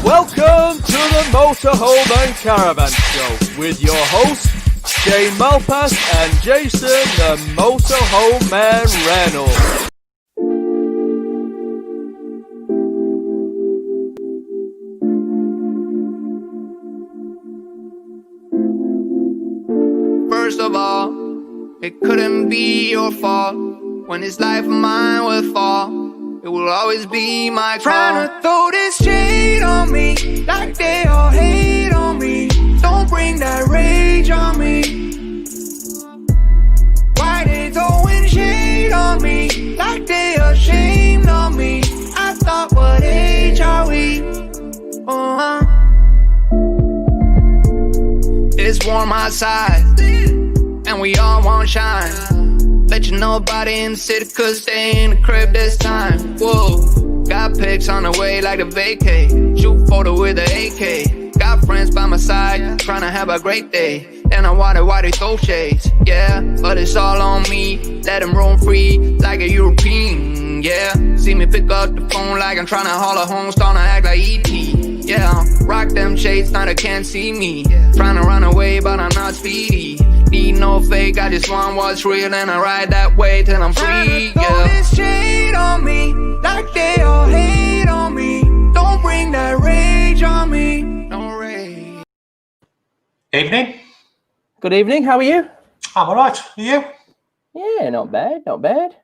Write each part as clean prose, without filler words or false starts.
Welcome to the Motorhome and Caravan Show with your hosts, Shane Malpass and Jason the Motorhome and Reynolds. First of all, it couldn't be your fault. When this life of mine will fall, it will always be my fault. Trying to throw this shade on me, like they all hate on me. Don't bring that rage on me. Why they throwing shade on me, like they ashamed of me? I thought, what age are we? It's warm outside, and we all want shine. Let you know about it in the city, cause they in the crib this time. Whoa, got pics on the way like a vacay. Shoot photo with an AK. Got friends by my side, trying to have a great day. Then I wonder why they throw shades. Yeah, but it's all on me. Let them roam free like a European. Yeah, see me pick up the phone like I'm trying to haul a home, starting to act like E.T. Yeah, rock them shades, now they can't see me. Trying to run away, but I'm not speedy. Need no fake, I just want what's real, and I ride that way till I'm free. Yeah, this shade on me, like they all hate on me. Don't bring that rage on me. No rage. Evening. Good evening, how are you? I'm alright. Are you? Yeah, not bad, not bad.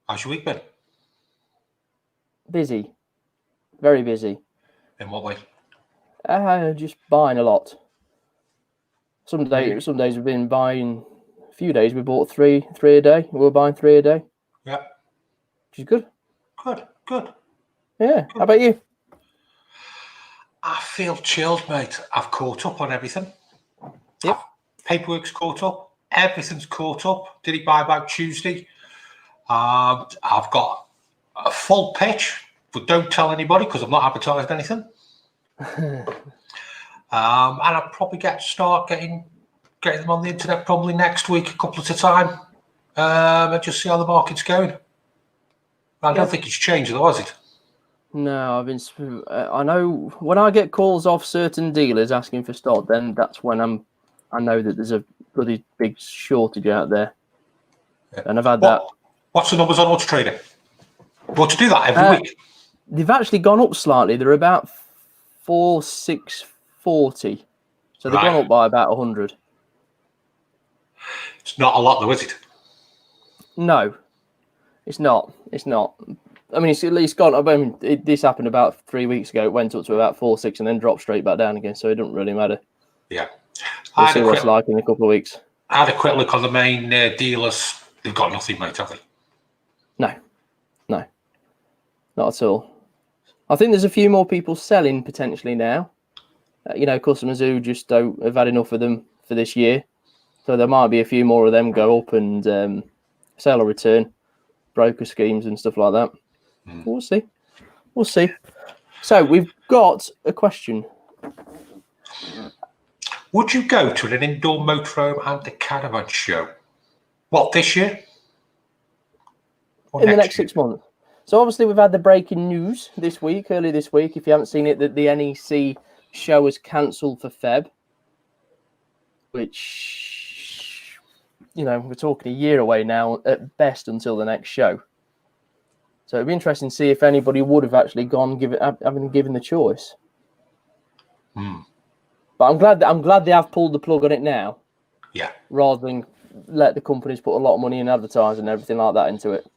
How's your week been? Busy. Very busy. In what way? Just buying a lot. Some days we've been buying, a few days we bought three a day. We're buying 3 a day. Yeah. Which is good. Good. Yeah. Good. How about you? I feel chilled, mate. I've caught up on everything. Yep. Paperwork's caught up. Everything's caught up. Did it by about Tuesday. I've got a full pitch, but don't tell anybody because I've not advertised anything. And I'll probably start getting them on the internet probably next week, a couple at a time, and just see how the market's going. I don't think it's changed though, has it? No, I know when I get calls off certain dealers asking for stock, then that's when I know that there's a bloody big shortage out there. Yeah. And I've had that. What's the numbers on Auto Trader? Want to do that every week? They've actually gone up slightly. They're about 4,640. So they've gone up by about 100. It's not a lot though, is it? No, it's not. It's not. I mean, it's gone. I mean, this happened about 3 weeks ago. It went up to about 4,600 and then dropped straight back down again. So it doesn't really matter. Yeah. We'll see what it's like in a couple of weeks. I had a quick look on the main dealers. They've got nothing, mate, have they? No, not at all. I think there's a few more people selling potentially now. Customers who just have had enough of them for this year. So there might be a few more of them go up and sell or return, broker schemes and stuff like that. We'll see. So we've got a question. Would you go to an indoor motorhome and a caravan show? What, this year? Or In the next 6 months. So obviously we've had the breaking news early this week, if you haven't seen it, that the NEC show is cancelled for Feb, which, we're talking a year away now at best until the next show. So it'd be interesting to see if anybody would have actually gone, having given the choice. But I'm glad they have pulled the plug on it now. Yeah. Rather than let the companies put a lot of money in advertising and everything like that into it.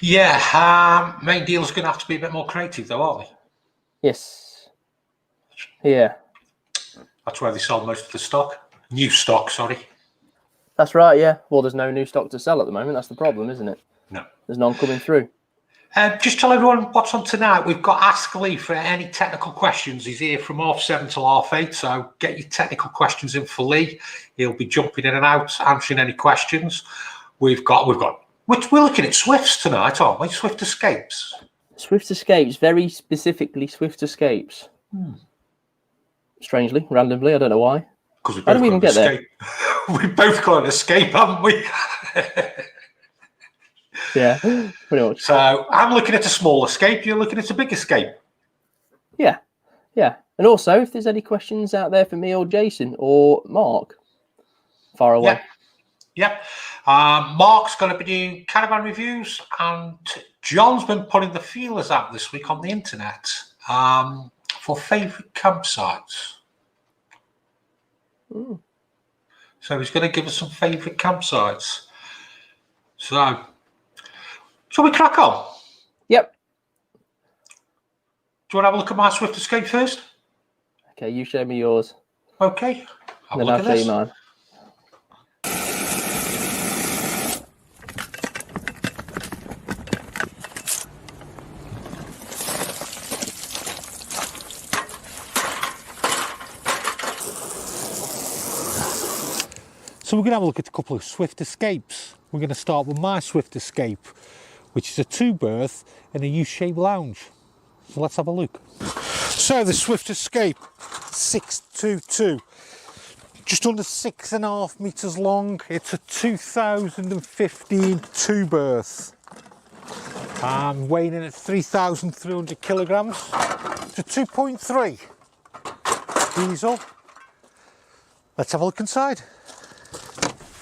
Yeah, main dealers are going to have to be a bit more creative though, aren't they? Yes. Yeah. That's where they sell most of the stock. New stock, sorry. That's right, yeah. Well, there's no new stock to sell at the moment. That's the problem, isn't it? No. There's none coming through. Just tell everyone what's on tonight. We've got Ask Lee for any technical questions. He's here from 7:30 till 8:30. So get your technical questions in for Lee. He'll be jumping in and out, answering any questions. We're looking at Swifts tonight, aren't we? Swift Escapes. Swift Escapes, very specifically Swift Escapes. Strangely, randomly, I don't know why. Because how do we even get there? We've both got an escape, haven't we? Yeah, pretty much. So I'm looking at a small escape. You're looking at a big escape. Yeah, yeah. And also, if there's any questions out there for me or Jason or Mark, far away. Yep. Mark's going to be doing caravan reviews, and John's been putting the feelers out this week on the internet for favourite campsites. Mm. So he's going to give us some favourite campsites. So, shall we crack on? Yep. Do you want to have a look at my Swift Escape first? Okay, you show me yours. Okay. Have a Then look I'll at show this. you mine. So we're going to have a look at a couple of Swift Escapes. We're going to start with my Swift Escape, which is a 2-berth in a U-shaped lounge. So let's have a look. So the Swift Escape 622, just under 6.5 metres long. It's a 2015 2-berth. Weighing in at 3,300 kilograms. It's a 2.3 diesel. Let's have a look inside.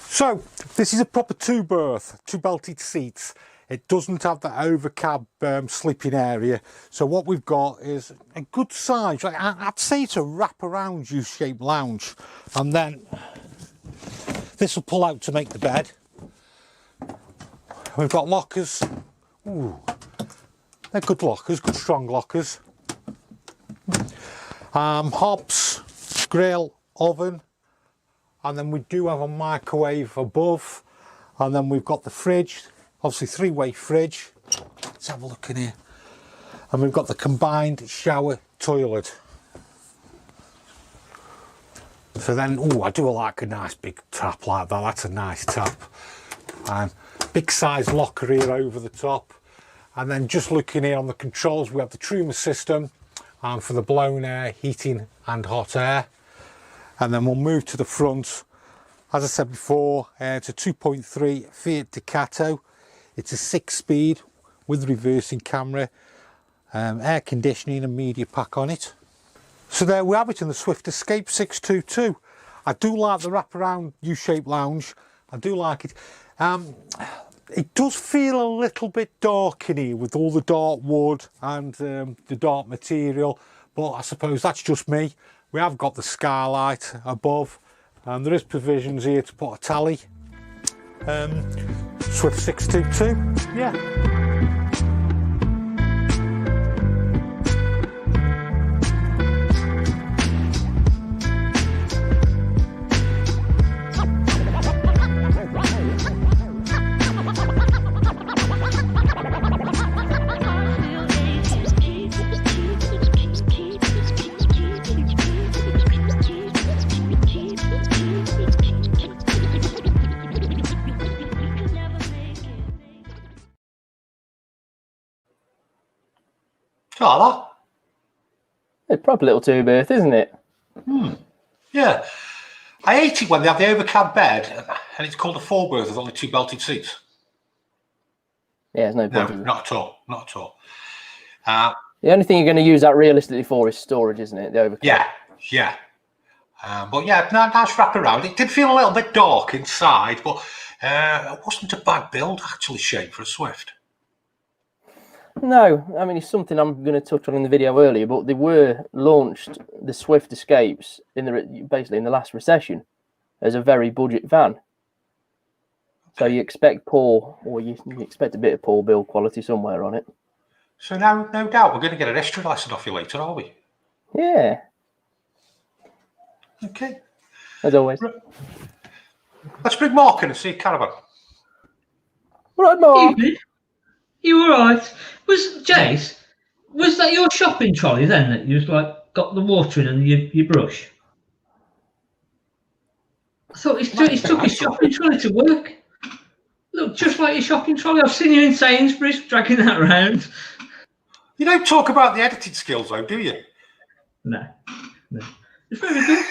So this is a proper 2-berth, 2 belted seats. It doesn't have the overcab sleeping area. So what we've got is a good size, like I'd say it's a wraparound U-shaped lounge. And then this will pull out to make the bed. We've got lockers. Ooh, they're good lockers, good strong lockers. Hobs, grill, oven. And then we do have a microwave above. And then we've got the fridge, obviously 3-way fridge. Let's have a look in here. And we've got the combined shower toilet. So then, oh, I do like a nice big tap like that. That's a nice tap. Big size locker here over the top. And then just looking here on the controls, we have the Truma system for the blown air, heating and hot air. And then we'll move to the front. As I said before, it's a 2.3 Fiat Ducato. It's a 6-speed with reversing camera, air conditioning and media pack on it. So there we have it in the Swift Escape 622. I do like the wraparound U-shaped lounge. I do like it. It does feel a little bit dark in here with all the dark wood and the dark material, but I suppose that's just me. We have got the skylight above, and there is provisions here to put a tally. Swift 622, yeah. Like that. It's a proper little 2-berth, isn't it? Yeah. I hate it when they have the overcab bed and it's called a 4-berth with only 2 belted seats. Yeah, there's no No, point. not at all. Not at all. The only thing you're going to use that realistically for is storage, isn't it? The overcab. Yeah, yeah. But yeah, nice wrap around. It did feel a little bit dark inside, but it wasn't a bad build, actually, shape for a Swift. No, I mean, it's something I'm going to touch on in the video earlier, but they were launched, the Swift Escapes, basically in the last recession as a very budget van. So you expect you expect a bit of poor build quality somewhere on it. So now, no doubt, we're going to get a history lesson off you later, are we? Yeah. Okay. As always. Let's bring Mark in and see a caravan. Right, Mark. You all right? Jace, was that your shopping trolley then that you got the water in and your brush? I thought he's took his shopping trolley to work. Look, just like your shopping trolley. I've seen you in Sainsbury's dragging that around. You don't talk about the editing skills, though, do you? No. It's very good.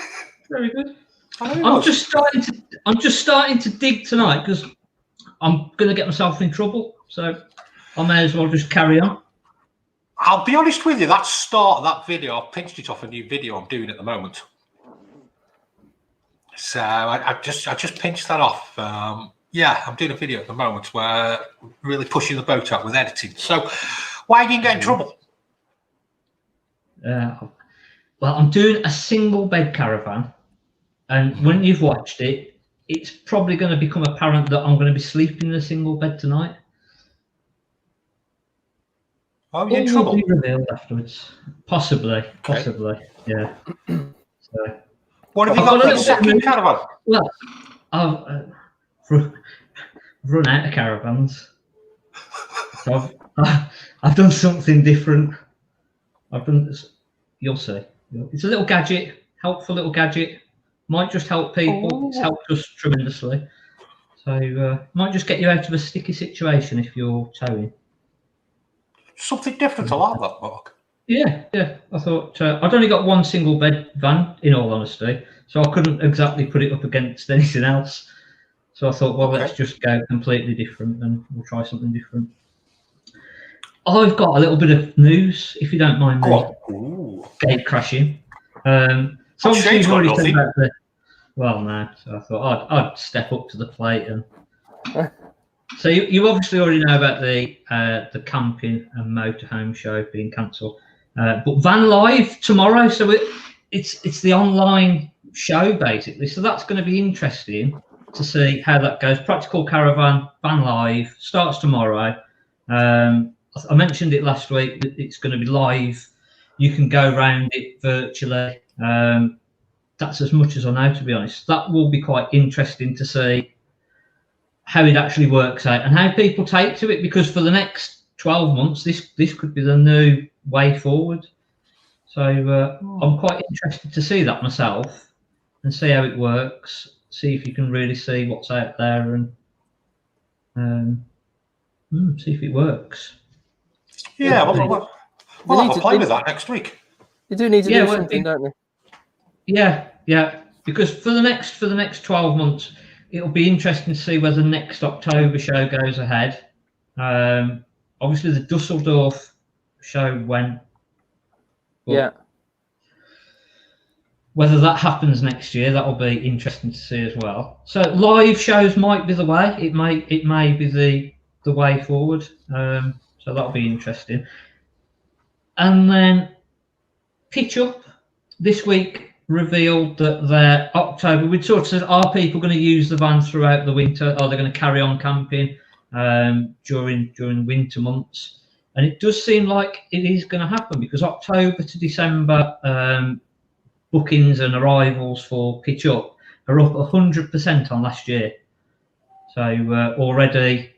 Very good. I'm just starting to dig tonight because I'm going to get myself in trouble. So I may as well just carry on. I'll be honest with you, that start of that video, I've pinched it off a new video I'm doing at the moment. So I just pinched that off. Yeah, I'm doing a video at the moment where I'm really pushing the boat out with editing. So why are you get in trouble? Well, I'm doing a single bed caravan, and when you've watched it, it's probably going to become apparent that I'm going to be sleeping in a single bed tonight. Oh, you're in trouble? Will be revealed afterwards. Possibly, yeah. So, what have you got for the second caravan? Well, I've run out of caravans. So I've done something different. You'll see. It's a little gadget, helpful little gadget. Might just help people. It's helped us tremendously. So might just get you out of a sticky situation if you're towing. Something different, I like that, Mark. Yeah. I thought I'd only got one single bed van, in all honesty, so I couldn't exactly put it up against anything else. So I thought, well, let's just go completely different and we'll try something different. I've got a little bit of news, if you don't mind me gate crashing. So obviously you've already said about the... Well, no. So I thought I'd step up to the plate. And so you obviously already know about the camping and motorhome show being cancelled. But Van Live tomorrow, so it's the online show, basically. So that's going to be interesting to see how that goes. Practical Caravan, Van Live, starts tomorrow. I mentioned it last week that it's going to be live. You can go around it virtually. That's as much as I know, to be honest. That will be quite interesting to see how it actually works out and how people take to it, because for the next 12 months, this could be the new way forward. So I'm quite interested to see that myself and see how it works, see if you can really see what's out there and see if it works. Yeah, we'll have a play with that next week. You do need to do something, don't you? Yeah, because for the next 12 months, it'll be interesting to see whether next October show goes ahead. Obviously, the Dusseldorf show went. Yeah. Whether that happens next year, that'll be interesting to see as well. So live shows might be the way. It may be the way forward. So that'll be interesting. And then Pitch Up this week revealed that their October, we'd sort of said, are people going to use the van throughout the winter? Are they going to carry on camping during winter months? And it does seem like it is going to happen, because October to December bookings and arrivals for Pitch Up are up 100% on last year. So already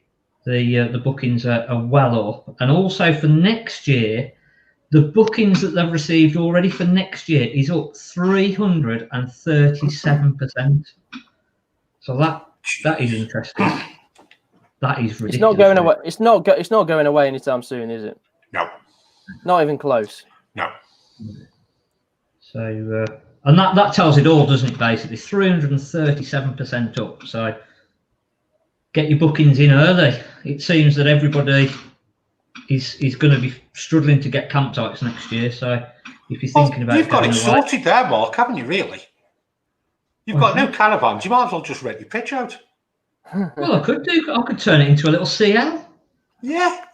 the bookings are well up. And also for next year, the bookings that they've received already for next year is up 337%. So that is interesting. That is ridiculous. It's not going away. It's not going away anytime soon, is it? No. Not even close. No. So and that tells it all, doesn't it? Basically, 337% up. So get your bookings in early. It seems that everybody is going to be struggling to get campsites next year. So if you're thinking about, you've got it sorted there, Mark, haven't you? Really? You've got no caravans. You might as well just rent your pitch out. Well, I could turn it into a little CL. Yeah.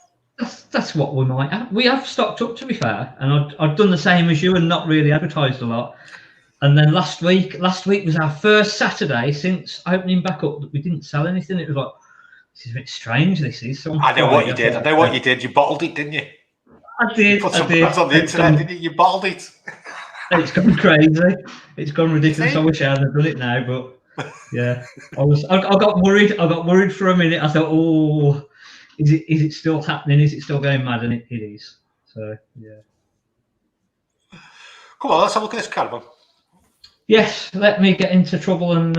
That's what we might have. We have stocked up, to be fair, and I've done the same as you and not really advertised a lot. And then last week was our first Saturday since opening back up that we didn't sell anything. It was like, this is a bit strange. This is. So I know what you did. I know what you did. You bottled it, didn't you? I did. You put some ads on the internet, didn't you? You bottled it. It's gone crazy. It's gone ridiculous. I wish I hadn't done it now, but yeah, I got worried. I got worried for a minute. I thought, oh, is it still happening? Is it still going mad? And it is. So yeah. Come on, let's have a look at this caravan. Yes, let me get into trouble, and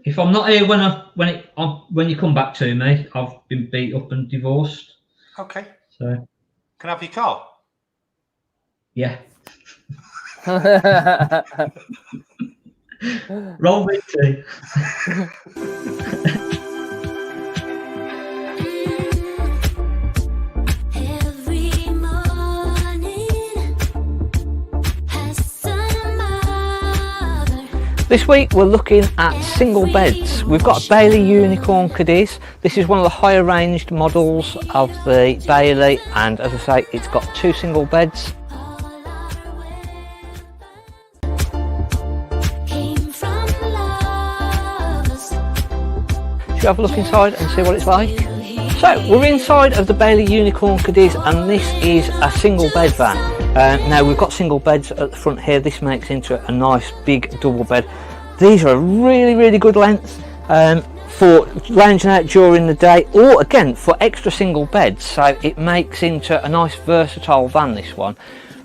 if I'm not here when you come back to me, I've been beat up and divorced. Okay. So can I have your car? Yeah. Roll me too. Every morning This week we're looking at single beds. We've got a Bailey Unicorn Cadiz. This is one of the higher ranged models of the Bailey, and as I say, it's got 2 single beds. Should we have a look inside and see what it's like? So we're inside of the Bailey Unicorn Cadiz, and this is a single bed van. Now we've got single beds at the front here. This makes into a nice big double bed. These are a really good length for lounging out during the day, or again for extra single beds, so it makes into a nice versatile van, this one.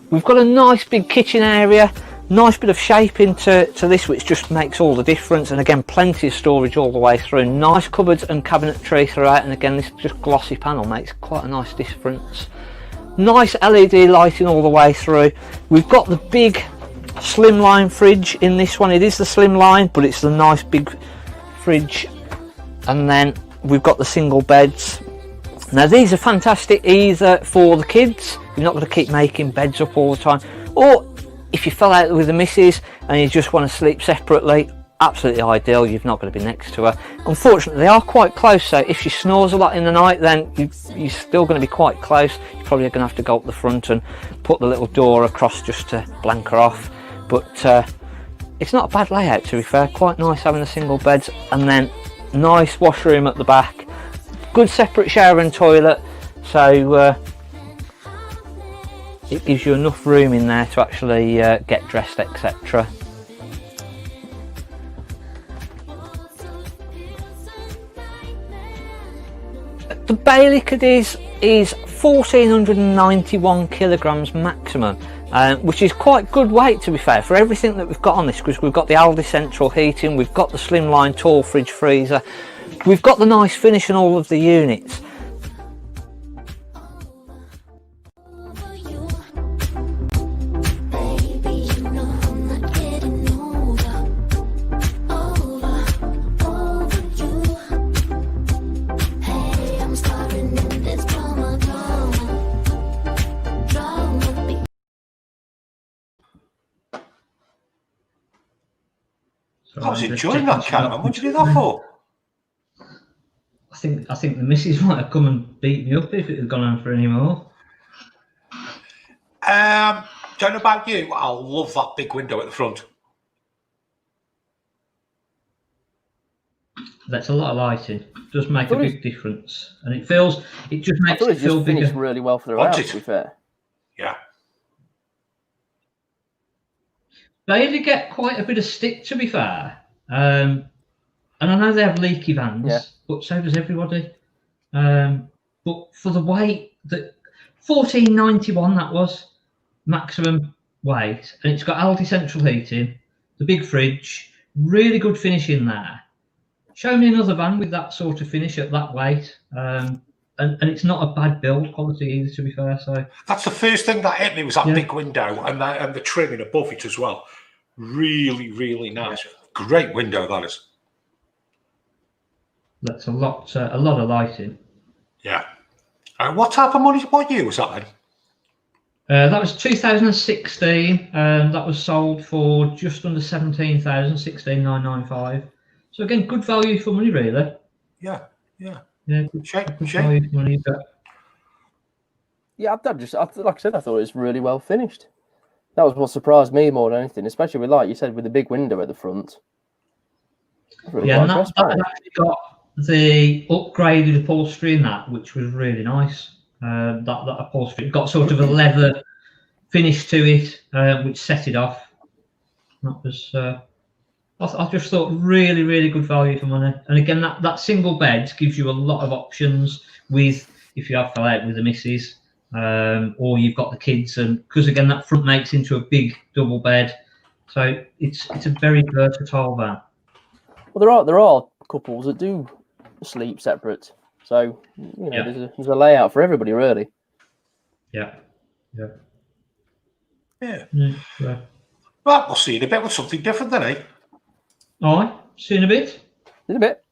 We've got a nice big kitchen area, nice bit of shaping to this, which just makes all the difference, and again plenty of storage all the way through. Nice cupboards and cabinetry throughout, and again this just glossy panel makes quite a nice difference. Nice LED lighting all the way through. We've got the big slimline fridge in this one. It is the slimline, but it's the nice big fridge. And then we've got the single beds. Now these are fantastic either for the kids, you're not going to keep making beds up all the time, or if you fell out with the missus and you just want to sleep separately, absolutely ideal. You've not got to be next to her. Unfortunately, they are quite close, so if she snores a lot in the night, then you're still going to be quite close. You're probably going to have to go up the front and put the little door across just to blank her off. But it's not a bad layout, to be fair. Quite nice having the single beds, and then nice washroom at the back. Good separate shower and toilet, so it gives you enough room in there to actually get dressed, etc. The Bailey Cadiz is 1491 kilograms maximum, which is quite good weight, to be fair, for everything that we've got on this, because we've got the Aldi central heating, we've got the slimline tall fridge freezer, we've got the nice finish in all of the units. I was enjoying that caravan. What did you do that for? I think the missus might have come and beat me up if it had gone on for any more. Don't know about you. I love that big window at the front. That's a lot of lighting. It does make a big difference, and it just makes it feel bigger. Finished really well for the house, to be fair. Yeah. They did get quite a bit of stick, to be fair. And I know they have leaky vans, but so does everybody. But for the weight, that 1491 that was maximum weight, and it's got Aldi central heating, the big fridge, really good finish in there. Show me another van with that sort of finish at that weight, and it's not a bad build quality either, to be fair. So that's the first thing that hit me, was that big window and the trimming above it as well. Really nice. Yeah. Great window that is. That's a lot of lighting. Yeah. What type of money? What year was that then? That was 2016. That was sold for just under 17,000, 16,995. So again, good value for money, really. Yeah. Good value for money. But... yeah, like I said, I thought it was really well finished. That was what surprised me more than anything, especially with, like you said, with the big window at the front. Really and that actually got the upgraded upholstery in that, which was really nice. That upholstery got sort of a leather finish to it, which set it off. That was, I just thought, really good value for money. And again, that single bed gives you a lot of options with, if you have fell out with the missus, or you've got the kids, and because again that front makes into a big double bed, so it's a very versatile van. Well, there are couples that do sleep separate, so there's a layout for everybody, really. Yeah. Well, we'll see in a bit with something different then, eh? All right, see you in a bit. In a bit.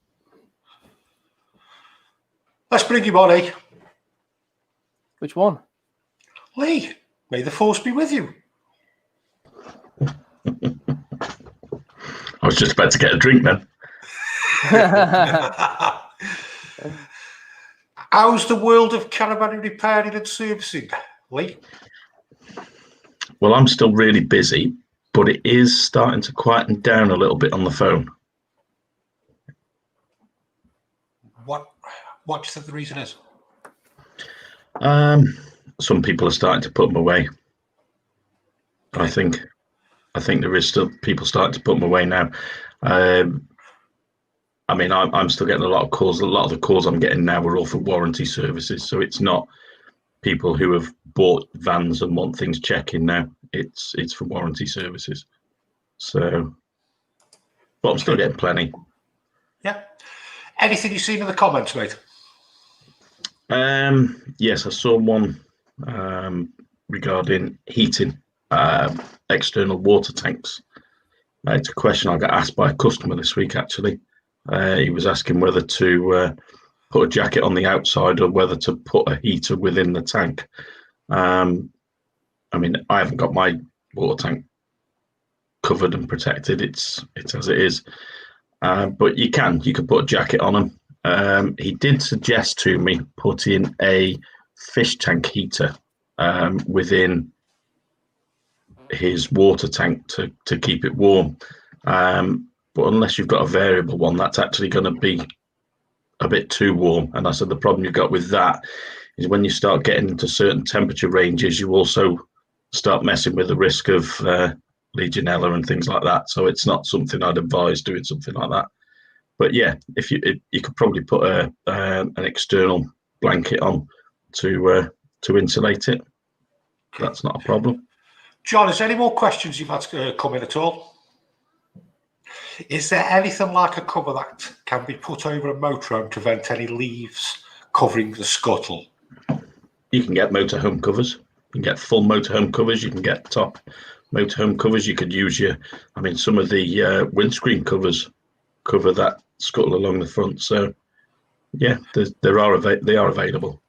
Let's bring him on, eh? Which one? Lee, may the force be with you. I was just about to get a drink then. How's the world of caravan repairing and servicing, Lee? Well, I'm still really busy, but it is starting to quieten down a little bit on the phone. What do you think the reason is? Some people are starting to put them away. I think there is still people starting to put them away now. I mean, I'm still getting a lot of calls. A lot of the calls I'm getting now are all for warranty services. So it's not people who have bought vans and want things checking now. It's for warranty services. So, but I'm still getting plenty. Yeah. Anything you've seen in the comments, mate? Yes, I saw one regarding heating external water tanks. It's a question I got asked by a customer this week, actually. He was asking whether to put a jacket on the outside or whether to put a heater within the tank. I mean, I haven't got my water tank covered and protected. It's as it is. But you can put a jacket on them. He did suggest to me putting a fish tank heater within his water tank to keep it warm. But unless you've got a variable one, that's actually going to be a bit too warm. And I said the problem you've got with that is when you start getting into certain temperature ranges, you also start messing with the risk of Legionella and things like that. So it's not something I'd advise doing something like that. But yeah, if you could probably put an external blanket on to insulate it. That's not a problem. John, is there any more questions you've had come in at all? Is there anything like a cover that can be put over a motorhome to prevent any leaves covering the scuttle? You can get motorhome covers. You can get full motorhome covers. You can get top motorhome covers. You could use some of the windscreen covers cover that scuttle along the front. So yeah, they are available.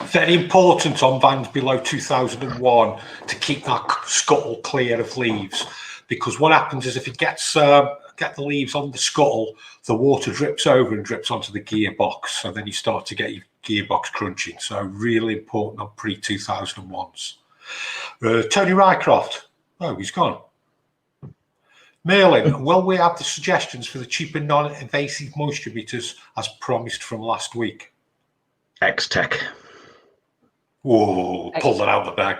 Very important on vans below 2001 to keep that scuttle clear of leaves, because what happens is if it gets the leaves on the scuttle, the water drips over and drips onto the gearbox, and then you start to get your gearbox crunching. So really important on pre-2001s. Tony Rycroft. Oh, he's gone. Merlin, will we have the suggestions for the cheaper non-invasive moisture meters as promised from last week? X-Tech. Whoa, pull that out of the bag.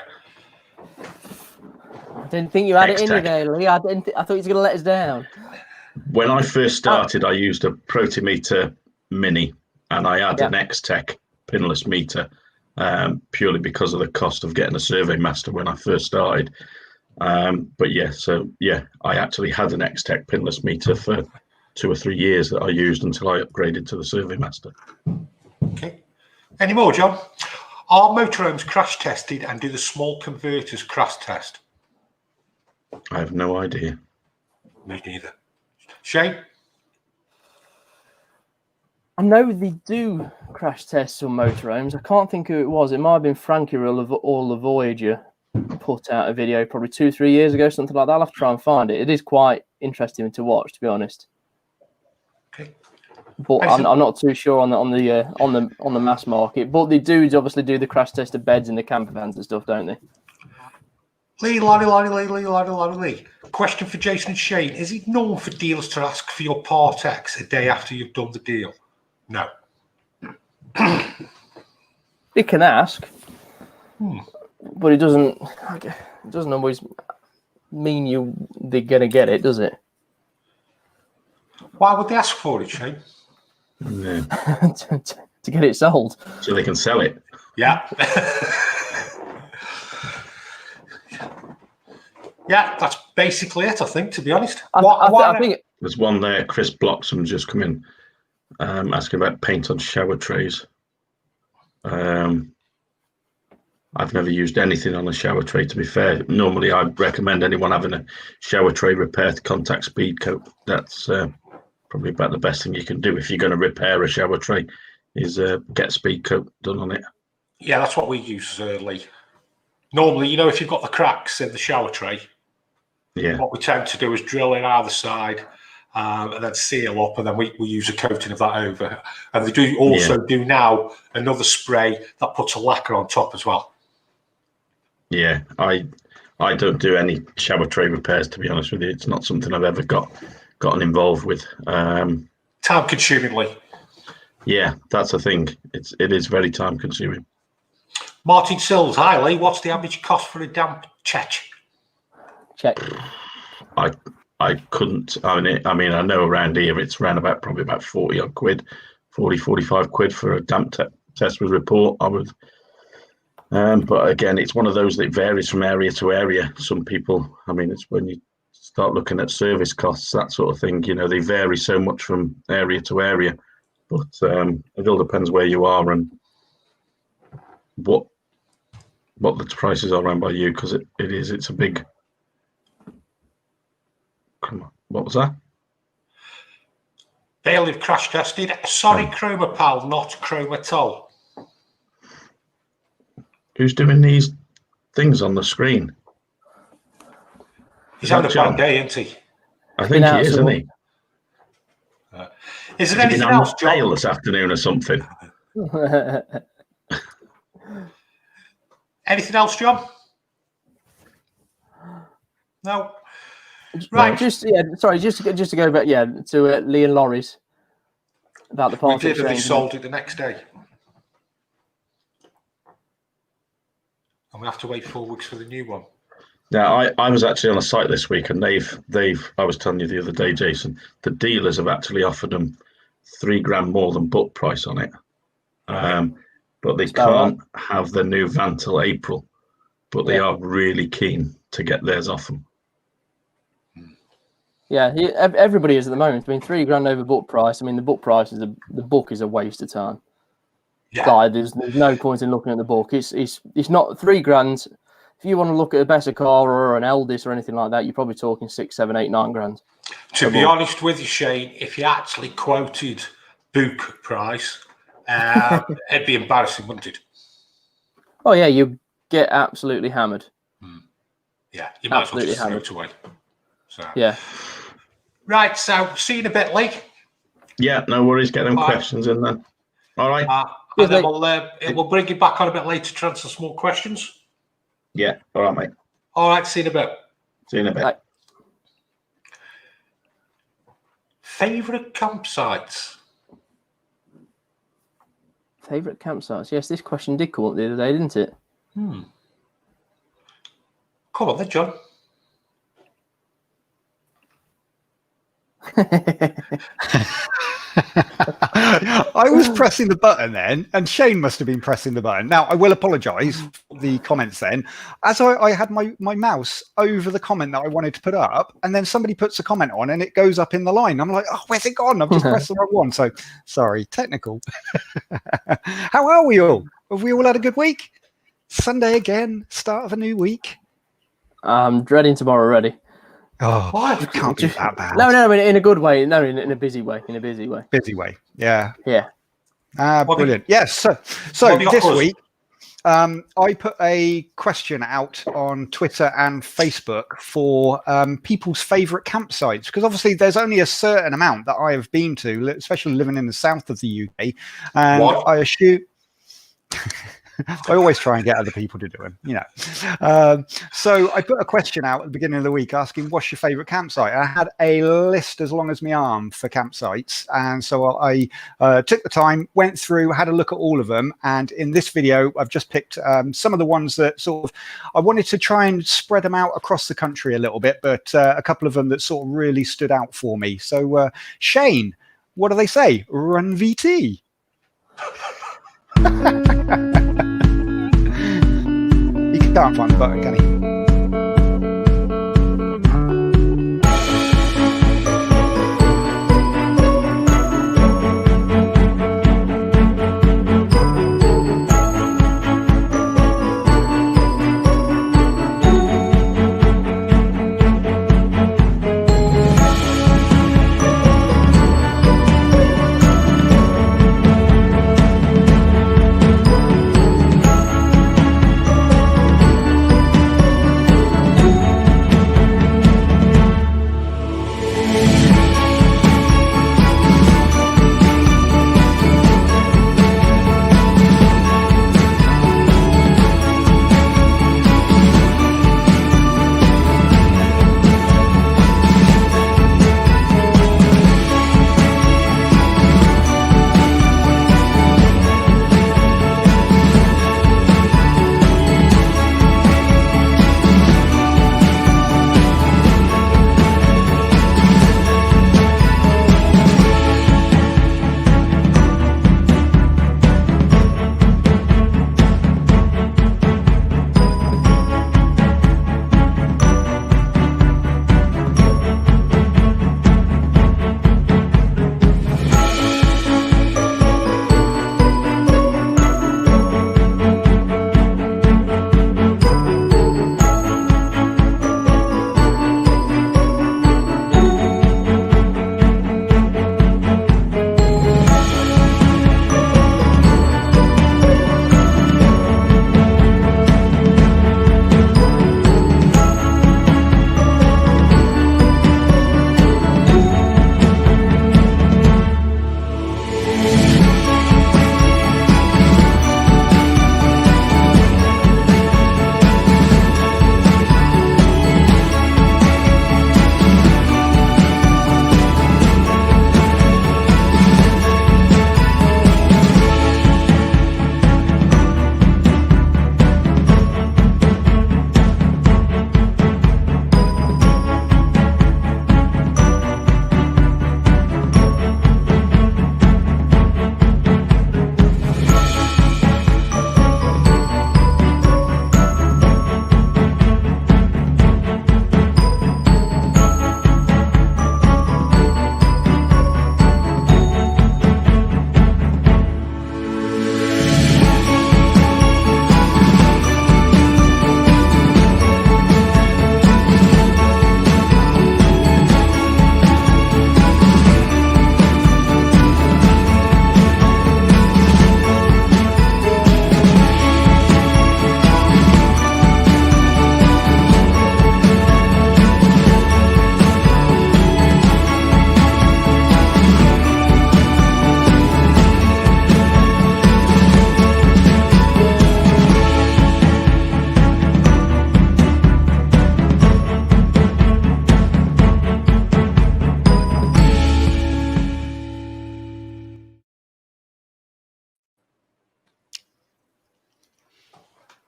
I didn't think you had it in you there, Lee. I thought you was going to let us down. When I first started, I used a Protimeter Mini, and I had an X-Tech pinless meter, purely because of the cost of getting a survey master when I first started. But yeah, I actually had an X-Tech pinless meter for 2 or 3 years that I used until I upgraded to the survey master. Okay. Any more, John? Are motorhomes crash tested, and do the small converters crash test? I have no idea. Me neither. Shane? I know they do crash tests on motorhomes. I can't think who it was. It might have been Frankie or the Voyager put out a video probably 2-3 years ago, something like that. I'll have to try and find it. It is quite interesting to watch, to be honest. Okay. But I'm not too sure on the mass market. But they do obviously do the crash test of beds in the campervans and stuff, don't they? Lee. Question for Jason and Shane. Is it normal for dealers to ask for your Part X a day after you've done the deal? No. They can ask, but it doesn't always mean they're going to get it, does it? Why would they ask for it, Shane? Yeah. to get it sold. So they can sell it. Yeah. Yeah, that's basically it, I think, to be honest. I think there's one there. Chris Bloxham just come in asking about paint on shower trays. I've never used anything on a shower tray, to be fair. Normally, I'd recommend anyone having a shower tray repair to contact speed coat. That's probably about the best thing you can do if you're going to repair a shower tray, is get speed coat done on it. Yeah, that's what we use, Lee. Normally, if you've got the cracks in the shower tray, what we tend to do is drill in either side, and then seal up, and then we use a coating of that over. And they do also do now another spray that puts a lacquer on top as well. Yeah, I don't do any shower tray repairs, to be honest with you. It's not something I've ever gotten involved with. Time consumingly. Yeah, that's the thing. It is very time consuming. Martin Sills, hi Lee, what's the average cost for a damp check? I couldn't. I mean, I know around here it's around about probably about 40 odd quid, 45 quid for a damp test with report. I would. But again, it's one of those that varies from area to area. Some people, I mean, it's when you start looking at service costs, that sort of thing, you know, they vary so much from area to area. But it all depends where you are and what the prices are around by you, because it's a big. Come on, what was that? They live crash tested. Sorry, Chroma Pal, not Chromatol. Who's doing these things on the screen? He's having a bad day, isn't he? I think he is, isn't he? Is there anything else, John? This afternoon or something? Anything else, John? No. Right. Just to go back, to Lee and Laurie's about the part. We did, and they sold it the next day. And we have to wait 4 weeks for the new one. Now, I was actually on a site this week, and they've I was telling you the other day, Jason, the dealers have actually offered them $3,000 more than book price on it. But they can't have the new van till April. But they are really keen to get theirs off them. Yeah, everybody is at the moment. I mean, $3,000 over book price. I mean, the book price is the book is a waste of time. Yeah. Like, there's no point in looking at the book. It's not $3,000. If you want to look at a better car or an Eldis or anything like that, you're probably talking 6, 7, 8, 9 grand. To be honest with you, Shane, if you actually quoted book price, it'd be embarrassing, wouldn't it? Oh yeah, you get absolutely hammered. Yeah, you might as well just throw it away. So. Yeah. Right, so see you in a bit, Lee. Yeah, no worries. Get them questions in then. All right. And then we'll bring you back on a bit later to answer some more questions. Yeah. All right, mate. All right. See you in a bit. See you in a bit. Right. Favourite campsites? Favourite campsites? Yes, this question did come up the other day, didn't it? Come on then, John. I was pressing the button then, and Shane must have been pressing the button. Now, I will apologise for the comments then. As I had my mouse over the comment that I wanted to put up, and then somebody puts a comment on and it goes up in the line. I'm like, oh, where's it gone? I've just pressed the wrong one. So, sorry, technical. How are we all? Have we all had a good week? Sunday again, start of a new week. I'm dreading tomorrow already. Oh, it can't be that bad. No, in a good way. No, in a busy way. In a busy way. Busy way, yeah. Yeah. Brilliant. Yes. So this week, I put a question out on Twitter and Facebook for people's favourite campsites, because obviously there's only a certain amount that I have been to, especially living in the south of the UK, and I assume. I always try and get other people to do them, you know. So I put a question out at the beginning of the week asking, what's your favourite campsite? I had a list as long as my arm for campsites. And so I took the time, went through, had a look at all of them. And in this video, I've just picked some of the ones that sort of, I wanted to try and spread them out across the country a little bit, but a couple of them that sort of really stood out for me. So Shane, what do they say? Run VT. He can't find the button, can he?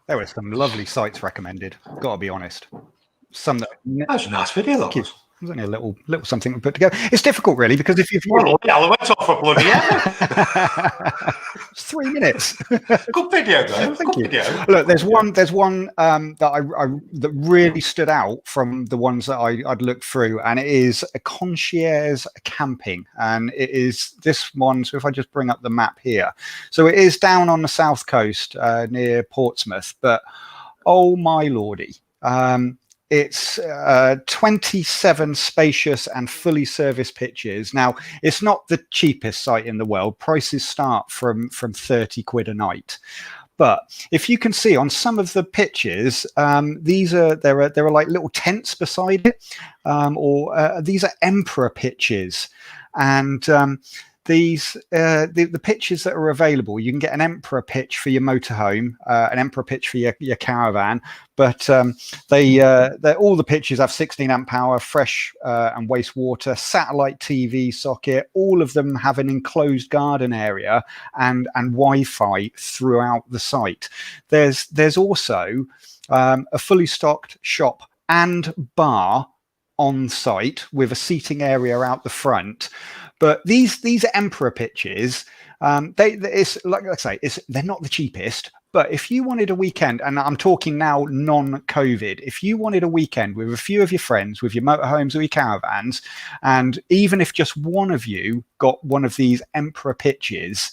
There were some lovely sites recommended. Got to be honest. Some that was a nice video. That was. It was only a little something we put together. It's difficult, really, because if you've I went off a bloody hour. It's 3 minutes. Good video, though. Thank you. Video. Look, there's one that that really stood out from the ones that I'd looked through, and it is a concierge camping, and it is this one. So if I just bring up the map here, so it is down on the south coast near Portsmouth, but oh my lordy. It's 27 spacious and fully serviced pitches. Now, it's not the cheapest site in the world. Prices start from 30 quid a night. But if you can see on some of the pitches, there are like little tents beside it, or these are emperor pitches, and the pitches that are available, you can get an emperor pitch for your motorhome, an emperor pitch for your caravan, but all the pitches have 16 amp power, fresh and wastewater, satellite TV socket. All of them have an enclosed garden area and Wi-Fi throughout the site. There's also a fully stocked shop and bar on site with a seating area out the front. But these emperor pitches, it's like I say, they're not the cheapest. But if you wanted a weekend, and I'm talking now non-COVID, if you wanted a weekend with a few of your friends, with your motorhomes or your caravans, and even if just one of you got one of these emperor pitches,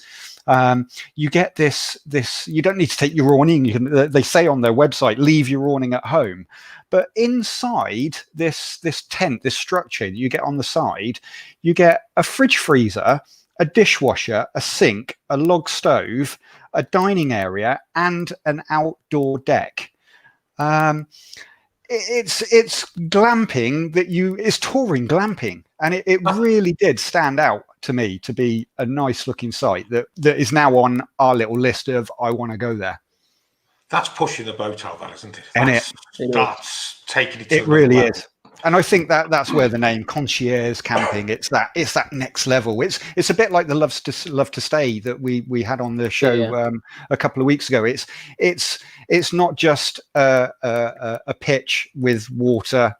you get this. You don't need to take your awning. They say on their website, leave your awning at home. But inside this tent, this structure that you get on the side, you get a fridge freezer, a dishwasher, a sink, a log stove, a dining area, and an outdoor deck. It's glamping it's touring glamping, and it really did stand out to me to be a nice looking site that is now on our little list of I want to go there. That's pushing the boat out, that isn't it? That's taking it. It really is. And I think that's where the name concierge camping, it's that next level. It's a bit like the love to stay that we had on the show a couple of weeks ago. It's not just a pitch with water.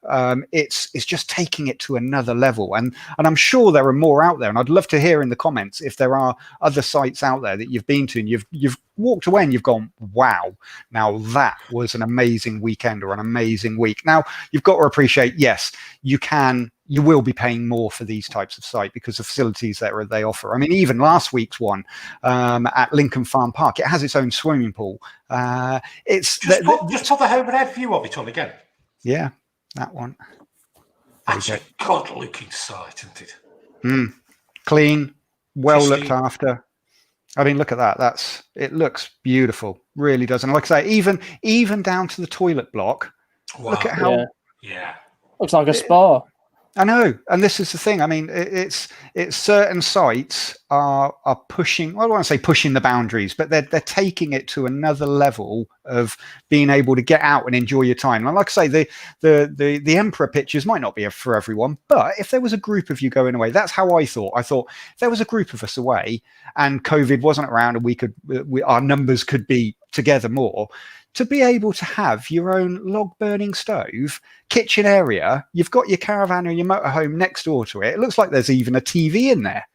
It's just taking it to another level. And I'm sure there are more out there. And I'd love to hear in the comments if there are other sites out there that you've been to and you've walked away and you've gone, wow, now that was an amazing weekend or an amazing week. Now you've got to appreciate, yes, you will be paying more for these types of site because the facilities that they offer. I mean, even last week's one at Lincoln Farm Park, it has its own swimming pool. Just put the overhead view of it on again. Yeah, that one. That's a good-looking site, isn't it? Clean, well looked after. I mean, look at that. It looks beautiful, really does. And like I say, even down to the toilet block. Wow. Look at how. Yeah. Looks like a spa. I know, and this is the thing. I mean, it's certain sites are pushing. I don't want to say pushing the boundaries, but they're taking it to another level of being able to get out and enjoy your time. And like I say, the Emperor pitches might not be for everyone, but if there was a group of you going away, that's how I thought. I thought if there was a group of us away and COVID wasn't around and our numbers could be together more. To be able to have your own log burning stove, kitchen area, you've got your caravan or your motorhome next door to it. It looks like there's even a TV in there.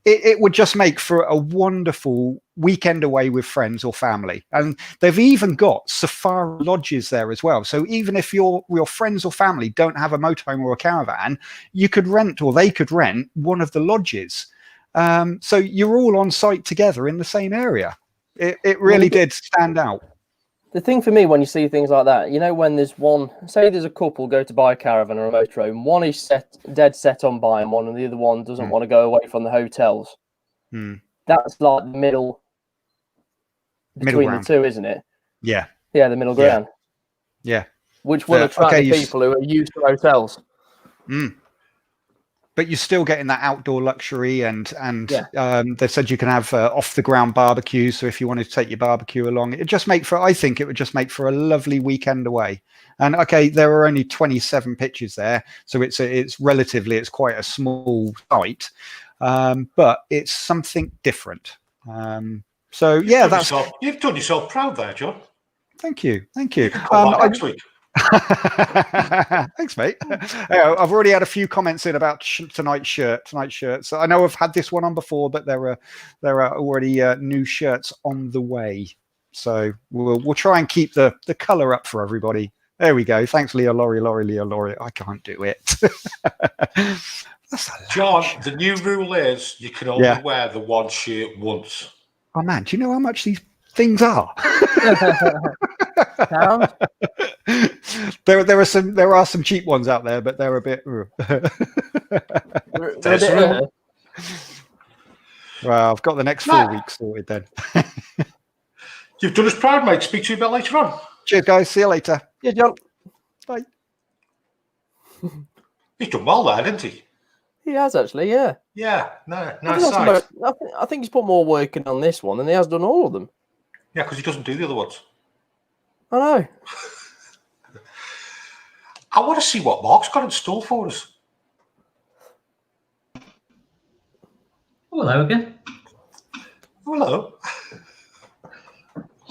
It would just make for a wonderful weekend away with friends or family. And they've even got safari lodges there as well. So even if your friends or family don't have a motorhome or a caravan, you could rent or they could rent one of the lodges. So you're all on site together in the same area. It really did stand out. The thing for me when you see things like that, you know, when there's there's a couple go to buy a caravan or a motorhome, one is dead set on buying one and the other one doesn't want to go away from the hotels. That's like the middle between the two, isn't it? Yeah. Yeah, the middle ground. Yeah. Which will attract people who are used to hotels. But you're still getting that outdoor luxury, and they said you can have off the ground barbecues. So if you wanted to take your barbecue along, I think it would just make for a lovely weekend away. And okay, there are only 27 pitches there, so it's quite a small site, but it's something different. So yeah, you've done yourself proud there, John. Thank you. Thank you. Next week. Thanks, mate. I've already had a few comments in about tonight's shirt. So I know I've had this one on before, but there are already new shirts on the way. So we'll try and keep the colour up for everybody. There we go. Thanks, Leo Laurie. I can't do it. John, the new rule is you can only wear the one shirt once. Oh man, do you know how much these things are? There are some cheap ones out there, but they're a bit. Well, I've got the next 4 weeks sorted then. You've done us proud, mate. Speak to you a bit later on. Cheers, guys. See you later. Yeah, John. Bye. He's done well there, didn't he? He has actually, yeah. Yeah, no, nice I size. think he's put more work in on this one than he has done all of them. Yeah, because he doesn't do the other ones. I know. I want to see what Mark's got in store for us. Oh, hello again. Hello.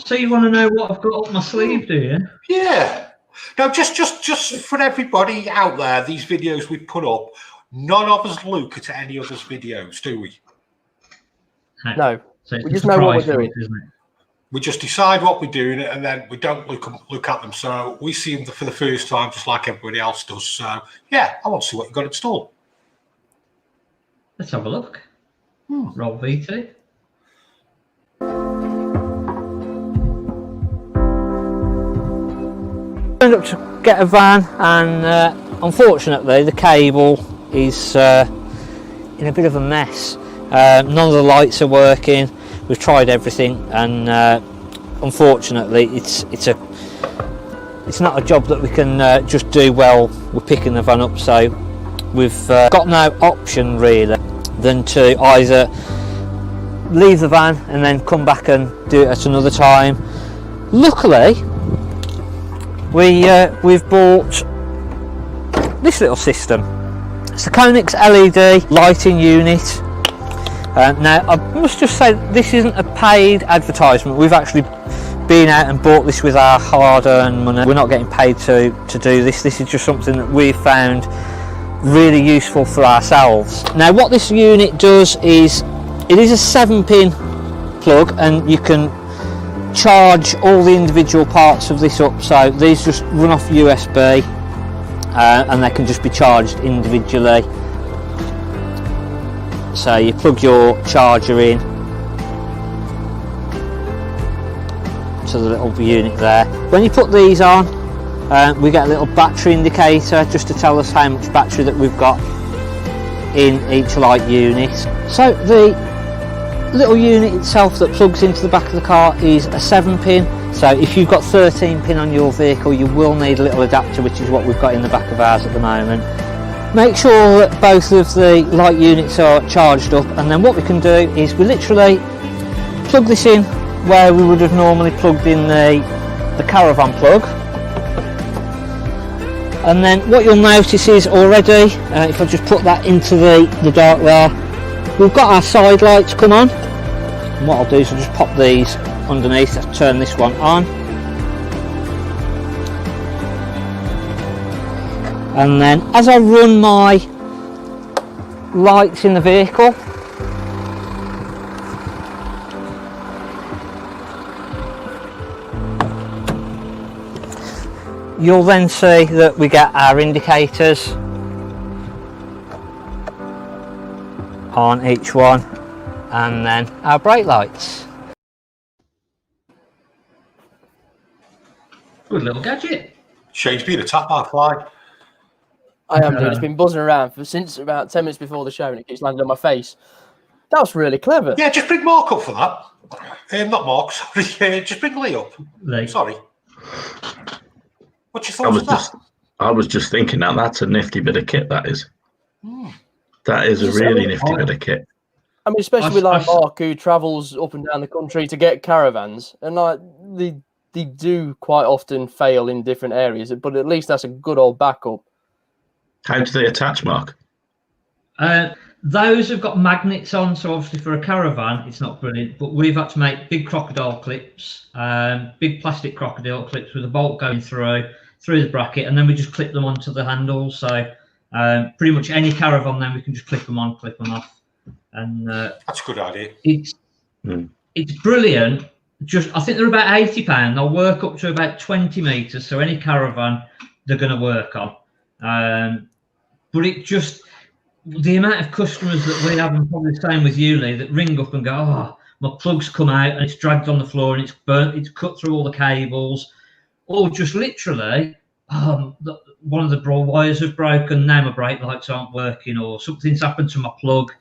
So you want to know what I've got up my sleeve, do you? Yeah. Now, just for everybody out there, these videos we put up, none of us look at any other's videos, do we? No. So we just know what we're doing. Isn't it? We just decide what we're doing, and then we don't look at them. So we see them for the first time, just like everybody else does. So, yeah, I want to see what you've got in store. Let's have a look. Roll VT. Turned up to get a van, and unfortunately the cable is in a bit of a mess. None of the lights are working. We've tried everything, and unfortunately it's not a job that we can just do well. We're picking the van up, so we've got no option really than to either leave the van and then come back and do it at another time. Luckily, we've bought this little system. It's the Koenig's LED lighting unit. Now I must just say this isn't a paid advertisement. We've actually been out and bought this with our hard-earned money. We're not getting paid to do this. This is just something that we've found really useful for ourselves. Now what this unit does is, it is a 7-pin plug, and you can charge all the individual parts of this up. So these just run off USB, and they can just be charged individually. So you plug your charger in to the little unit there. When you put these on, we get a little battery indicator just to tell us how much battery that we've got in each light unit. So the little unit itself that plugs into the back of the car is a 7-pin. So if you've got 13-pin on your vehicle, you will need a little adapter, which is what we've got in the back of ours at the moment. Make sure that both of the light units are charged up, and then what we can do is we literally plug this in where we would have normally plugged in the Caravan plug. And then what you'll notice is already, if I just put that into the dark there, we've got our side lights come on. And what I'll do is I'll just pop these underneath. Let's turn this one on. And then as I run my lights in the vehicle, you'll then see that we get our indicators on each one, and then our brake lights. Good little gadget. Shane's been attacked by a fly. I am doing. It's been buzzing around since about 10 minutes before the show, and it keeps landing on my face. That was really clever. Yeah, just bring Mark up for that. Not Mark, sorry. Just bring Lee up. Lee. Sorry. What's your thoughts on that? I was just thinking that's a nifty bit of kit, that is. That is a really nifty bit of kit. I mean, especially with like Mark, who travels up and down the country to get caravans, and like they do quite often fail in different areas, but at least that's a good old backup. How do they attach, Mark? Those have got magnets on, so obviously for a caravan, it's not brilliant. But we've had to make big crocodile clips, big plastic crocodile clips with a bolt going through the bracket, and then we just clip them onto the handles. So pretty much any caravan, then we can just clip them on, clip them off, and that's a good idea. It's brilliant. Just I think they're about £80. They'll work up to about 20 meters. So any caravan they're going to work on. But it just the amount of customers that we have, and probably the same with you, Lee, that ring up and go, "Oh, my plug's come out and it's dragged on the floor and it's burnt, it's cut through all the cables," or just literally, one of the wires have broken, now my brake lights aren't working, or something's happened to my plug.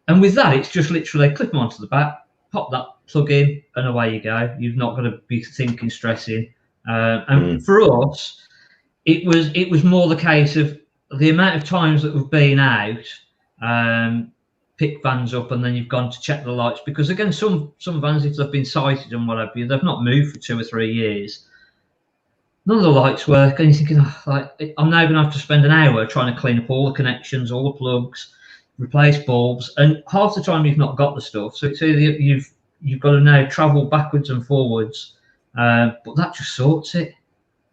And with that, it's just literally clip them onto the back, pop that plug in, and away you go. You've not got to be thinking, stressing. And for us, it was more the case of the amount of times that we've been out, picked vans up, and then you've gone to check the lights, because again, some vans, if they've been sighted and whatever, they've not moved for 2 or 3 years. None of the lights work, and you're thinking, I'm now going to have to spend an hour trying to clean up all the connections, all the plugs, replace bulbs, and half the time you've not got the stuff. So it's either you've got to now travel backwards and forwards, but that just sorts it.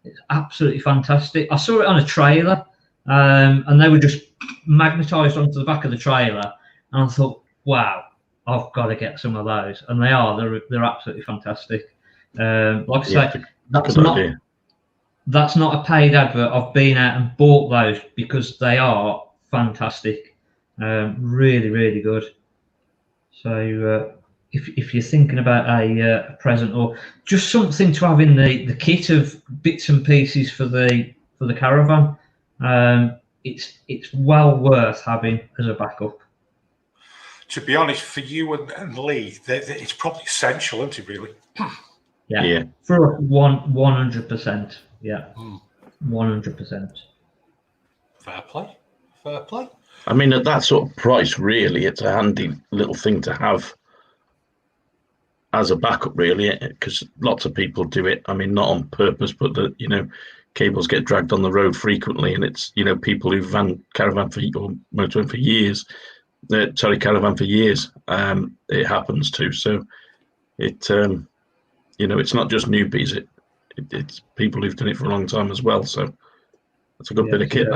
It's absolutely fantastic. I saw it on a trailer. And they were just magnetised onto the back of the trailer, and I thought, wow, I've got to get some of those. And they are, they're absolutely fantastic. Like I say, that's not a paid advert. I've been out and bought those because they are fantastic. Really, really good. So if you're thinking about a present, or just something to have in the kit of bits and pieces for the caravan, it's well worth having as a backup. To be honest, for you and Lee, it's probably essential, isn't it, really? Yeah. For 100%. Yeah. 100%. Fair play. I mean, at that sort of price, really, it's a handy little thing to have as a backup, really, because lots of people do it. I mean, not on purpose, but cables get dragged on the road frequently, and it's people who've caravan or motorhome for years. Caravan for years. It happens to. So it's not just newbies. It's people who've done it for a long time as well. So that's a good bit of kit.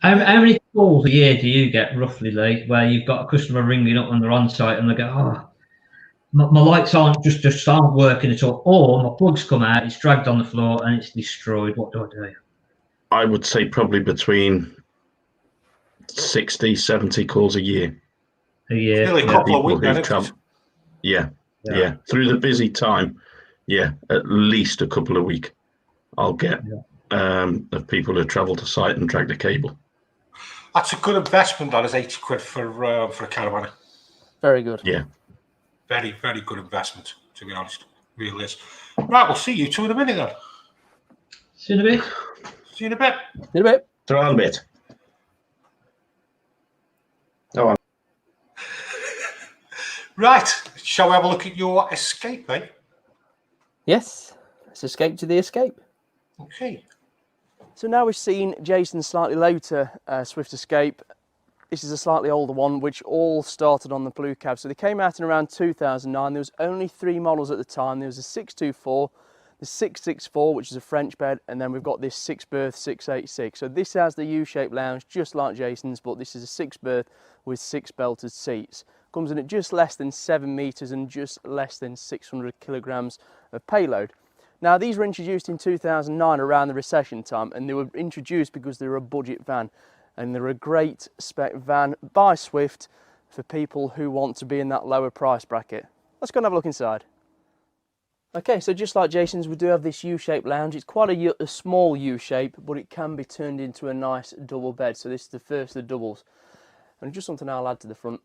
How many calls a year do you get roughly, Lee, where you've got a customer ringing up when they're on site and they go, "Oh, my lights aren't just aren't working at all, or my plug's come out, it's dragged on the floor and it's destroyed. What do I do?" I would say probably between 60, 70 calls a year. Nearly a couple of weeks. Yeah. Through the busy time, at least a couple a week. I'll get of people who travel to site and drag the cable. That's a good investment. That is £80 for a caravan. Very good. Yeah. Very, very good investment, to be honest. Really is. Right, we'll see you two in a minute then. See you in a bit. See you in a bit. See you in a bit. Throw on a bit. Go on. Right, shall we have a look at your Escape, eh? Yes, let's escape to the Escape. Okay. So now we've seen Jason's slightly later Swift Escape. This is a slightly older one, which all started on the Blue Cab. So they came out in around 2009. There was only 3 models at the time. There was a 624, the 664, which is a French bed, and then we've got this 6-berth 686. So this has the U-shaped lounge, just like Jason's, but this is a 6-berth with 6 belted seats. Comes in at just less than 7 metres and just less than 600 kilograms of payload. Now, these were introduced in 2009 around the recession time, and they were introduced because they were a budget van, and they're a great spec van by Swift for people who want to be in that lower price bracket. Let's go and have a look inside. Okay, so just like Jason's, we do have this U-shaped lounge. It's quite a small U-shape, but it can be turned into a nice double bed. So this is the first of the doubles. And just something I'll add to the front.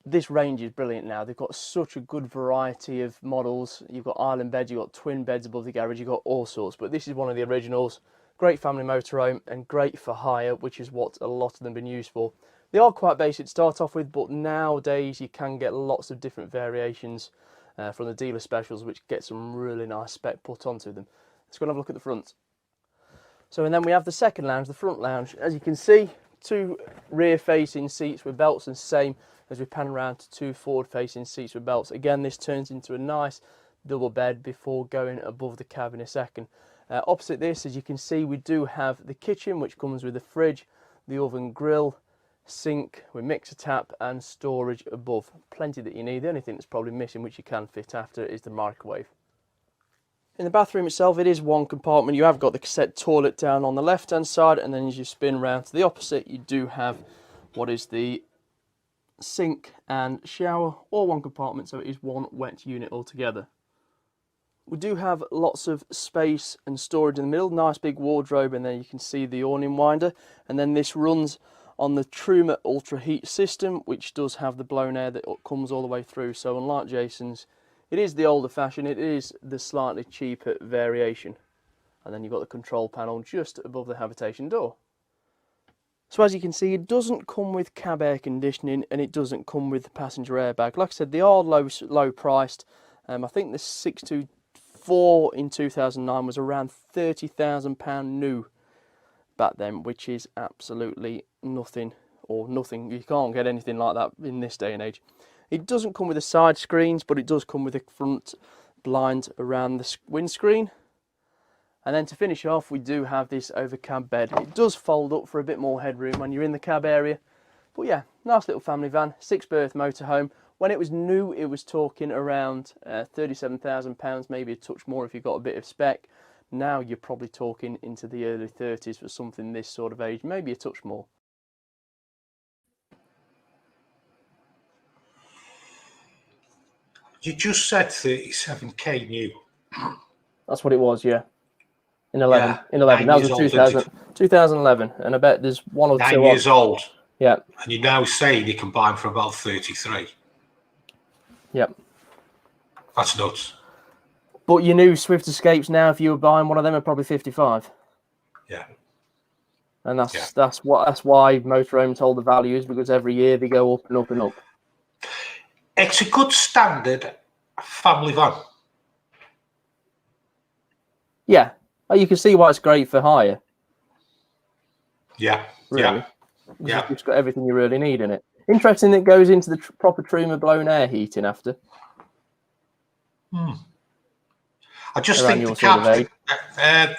This range is brilliant now. They've got such a good variety of models. You've got island beds, you've got twin beds above the garage, you've got all sorts. But this is one of the originals. Great family motorhome and great for hire, which is what a lot of them have been used for. They are quite basic to start off with, but nowadays you can get lots of different variations from the dealer specials, which get some really nice spec put onto them. Let's go and have a look at the front. So, and then we have the second lounge, the front lounge. As you can see, 2 rear-facing seats with belts, and same as we pan around to 2 forward-facing seats with belts. Again, this turns into a nice double bed before going above the cab in a second. Opposite this, as you can see, we do have the kitchen, which comes with the fridge, the oven grill, sink with mixer tap and storage above. Plenty that you need. The only thing that's probably missing, which you can fit after, is the microwave. In the bathroom itself, it is one compartment. You have got the cassette toilet down on the left hand side, and then as you spin round to the opposite, you do have what is the sink and shower, all one compartment, so it is one wet unit altogether. We do have lots of space and storage in the middle, nice big wardrobe, and then you can see the awning winder, and then this runs on the Truma Ultra Heat system, which does have the blown air that comes all the way through. So unlike Jason's, it is the older fashion, it is the slightly cheaper variation. And then you've got the control panel just above the habitation door. So as you can see, it doesn't come with cab air conditioning, and it doesn't come with the passenger airbag. Like I said, they are low priced. I think the 624 in 2009 was around £30,000 new back then, which is absolutely nothing, or nothing. You can't get anything like that in this day and age. It doesn't come with the side screens, but it does come with a front blind around the windscreen. And then to finish off, we do have this over cab bed. It does fold up for a bit more headroom when you're in the cab area. But yeah, nice little family van, 6-berth motorhome. When it was new, it was talking around £37,000, maybe a touch more if you got a bit of spec. Now you're probably talking into the early 30s for something this sort of age, maybe a touch more. You just said 37k new. That's what it was, yeah. In 11. Yeah, in 11. That was in 2011. And I bet there's one or 9 two. years old. Yeah. And you're now saying you can buy them for about 33. Yep. That's nuts. But your new Swift Escapes now, if you were buying one of them, are probably 55. Yeah. And that's why Motorhome told the value is, because every year they go up and up and up. It's a good standard family van. Yeah. Oh, you can see why it's great for hire. Yeah. Really. Yeah. It's got everything you really need in it. Interesting that it goes into the proper Truma blown air heating after. I just think the cabs,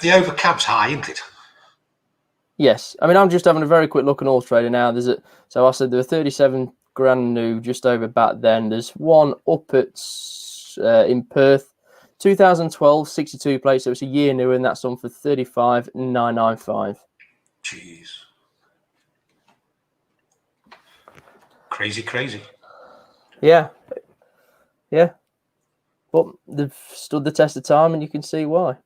the overcab's high, isn't it? Yes. I mean, I'm just having a very quick look on Auto Trader now. So I said there were 37 grand new just over back then. There's one up at in Perth, 2012, 62 plates. So it's a year new, and that's on for 35,995. Jeez. Crazy. Yeah. Yeah. But they've stood the test of time, and you can see why.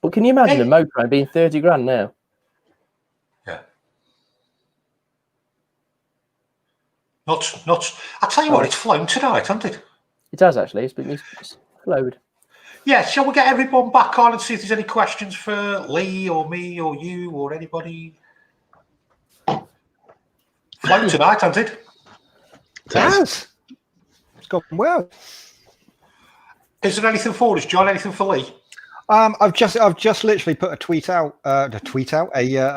But can you imagine a Motorhome being 30 grand now? Yeah. Nuts. I'll tell you what, it's flown tonight, hasn't it? It has actually. It's flowed. Yeah, shall we get everyone back on and see if there's any questions for Lee or me or you or anybody? Flown tonight, hasn't it? It has. It's gone well. Is there anything for us, John? Anything for Lee? I've just literally put a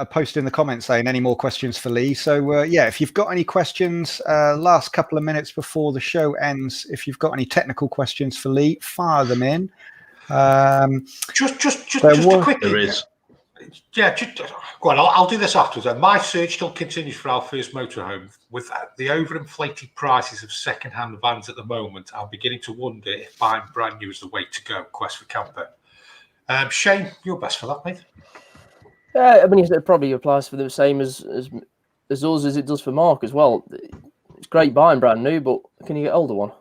post in the comments saying any more questions for Lee. So yeah, if you've got any questions, last couple of minutes before the show ends, if you've got any technical questions for Lee, fire them in. Just a quick. There is. Yeah, go on. I'll do this afterwards. My search still continues for our first motorhome. With the overinflated prices of second-hand vans at the moment, I'm beginning to wonder if buying brand new is the way to go. Quest for camper. Shane, you're best for that, mate. I mean, it probably applies for the same as us as it does for Mark as well. It's great buying brand new, but can you get older one?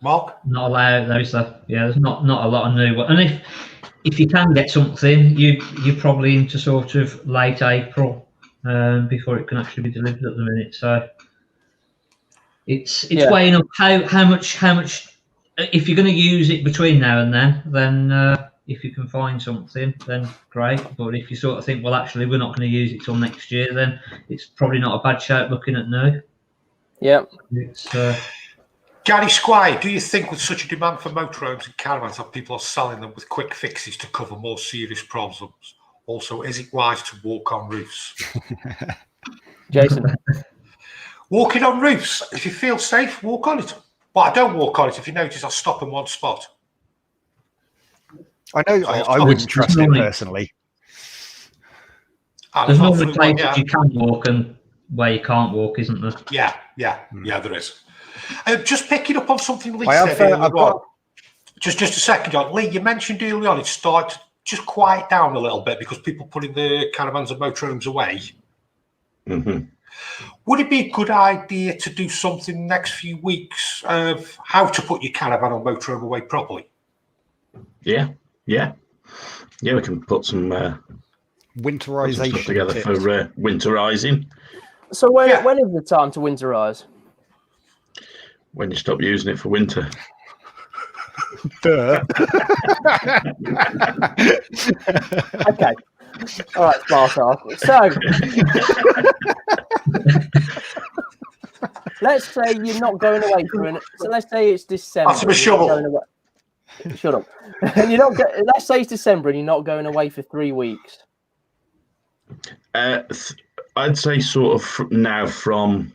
Mark? Not allowed those. Yeah, there's not a lot of new one. And if you can get something, you're probably into sort of late April before it can actually be delivered at the minute. So it's weighing up how much. If you're going to use it between now and then if you can find something, then great. But if you sort of think, well, actually, we're not going to use it till next year, then it's probably not a bad shout looking at new. Yeah. It's. Gary Squire, do you think with such a demand for motorhomes and caravans that people are selling them with quick fixes to cover more serious problems, Also, is it wise to walk on roofs? Jason. Walking on roofs. If you feel safe, walk on it. But I don't walk on it. If you notice, I stop in one spot. I know. I wouldn't trust it personally. There's normally places you can walk and where you can't walk, isn't there? Yeah, there is. Just picking up on something Lee said earlier on. Just a second, John. Lee, you mentioned earlier on it started to just quiet down a little bit because people putting the caravans and motorhomes away. Mm-hmm. Would it be a good idea to do something next few weeks of how to put your caravan or motorhome away properly? Yeah. We can put some winterization stuff together tips for winterizing. So when is the time to winterize? When you stop using it for winter. Duh. Okay. All right, smart. So let's say you're not going away for an. So let's say it's December. That's a shovel. Shut up. And you're not. Let's say it's December and you're not going away for 3 weeks. I'd say sort of now from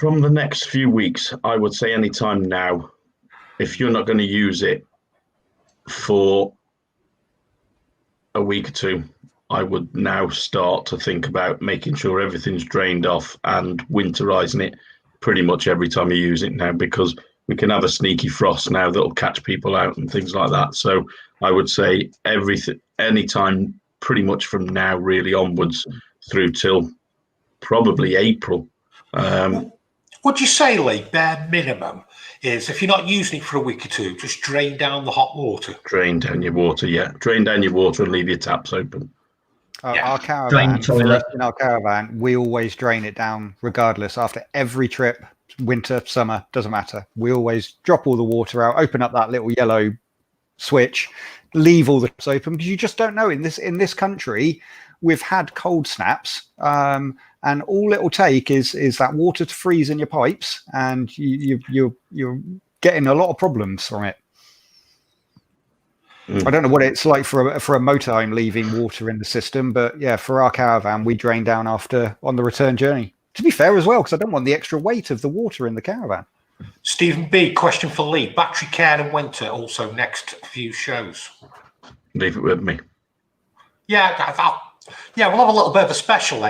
the next few weeks. I would say any time now. If you're not going to use it for a week or two, I would now start to think about making sure everything's drained off and winterizing it pretty much every time you use it now, because we can have a sneaky frost now that'll catch people out and things like that. So I would say any time pretty much from now really onwards through till probably April. Would you say, Lee, bare minimum is if you're not using it for a week or two, just drain down the hot water? Drain down your water, yeah. Drain down your water and leave your taps open. Our caravan, in our caravan, we always drain it down regardless. After every trip, winter, summer, doesn't matter. We always drop all the water out, open up that little yellow switch, leave all the taps open, because you just don't know. In this country, we've had cold snaps, and all it'll take is that water to freeze in your pipes, and you're getting a lot of problems from it. I don't know what it's like for a motorhome leaving water in the system, but yeah, for our caravan, we drain down on the return journey. To be fair as well, because I don't want the extra weight of the water in the caravan. Stephen B, question for Lee. Battery care and winter, also next few shows. Leave it with me. Yeah, we'll have a little bit of a special,